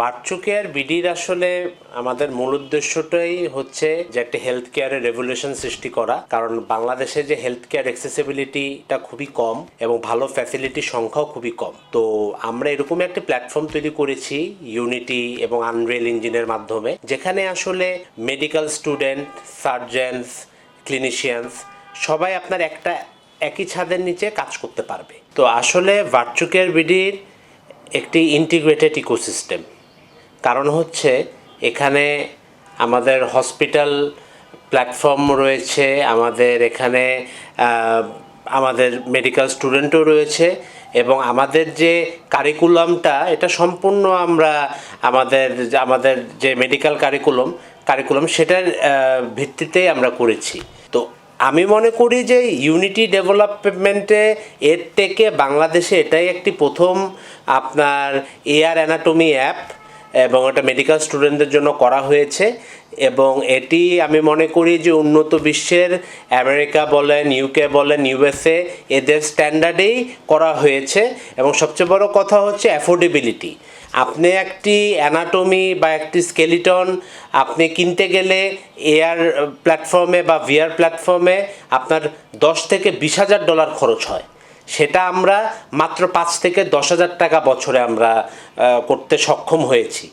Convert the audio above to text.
ভার্চুকেয়ার বিডির আসলে আমাদের মূল উদ্দেশ্যটাই হচ্ছে যে একটা হেলথ কেয়ারের রেভলিউশন সৃষ্টি করা। কারণ বাংলাদেশে যে হেলথ কেয়ার অ্যাক্সেসিবিলিটিটা খুবই কম এবং ভালো ফ্যাসিলিটির সংখ্যাও খুবই কম। তো আমরা এরকম একটা প্ল্যাটফর্ম তৈরি করেছি ইউনিটি এবং আনরিয়েল ইঞ্জিনের মাধ্যমে, যেখানে আসলে মেডিকেল স্টুডেন্ট, সার্জেন্স, ক্লিনিশিয়ানস সবাই আপনার একই ছাদের নিচে কাজ করতে পারবে। তো আসলে ভার্চুকেয়ার বিডির একটি ইন্টিগ্রেটেড ইকোসিস্টেম। কারণ হচ্ছে এখানে আমাদের হসপিটাল প্ল্যাটফর্ম রয়েছে, আমাদের এখানে আমাদের মেডিকেল স্টুডেন্টও রয়েছে এবং আমাদের যে কারিকুলামটা এটা সম্পূর্ণ আমরা আমাদের যে মেডিকেল কারিকুলাম সেটার ভিত্তিতেই আমরা করেছি। তো আমি মনে করি যে ইউনিটি ডেভেলপমেন্টে এর থেকে বাংলাদেশে এটাই একটি প্রথম আপনার এআর অ্যানাটমি অ্যাপ এবং এটা মেডিকেল স্টুডেন্টদের জন্য করা হয়েছে এবং এটি আমি মনে করি যে উন্নত বিশ্বের আমেরিকা বলেন, ইউকে বলেন, ইউএসএ এদের স্ট্যান্ডার্ডেই করা হয়েছে। এবং সবচেয়ে বড় কথা হচ্ছে অ্যাফোর্ডেবিলিটি। আপনি একটি অ্যানাটমি বা একটি স্কেলিটন আপনি কিনতে গেলে এআর প্ল্যাটফর্মে বা ভিআর প্ল্যাটফর্মে আপনার 10 থেকে 20,000 ডলার খরচ হয়, সেটা আমরা মাত্র 5 থেকে 10,000 টাকা বছরে আমরা করতে সক্ষম হয়েছি।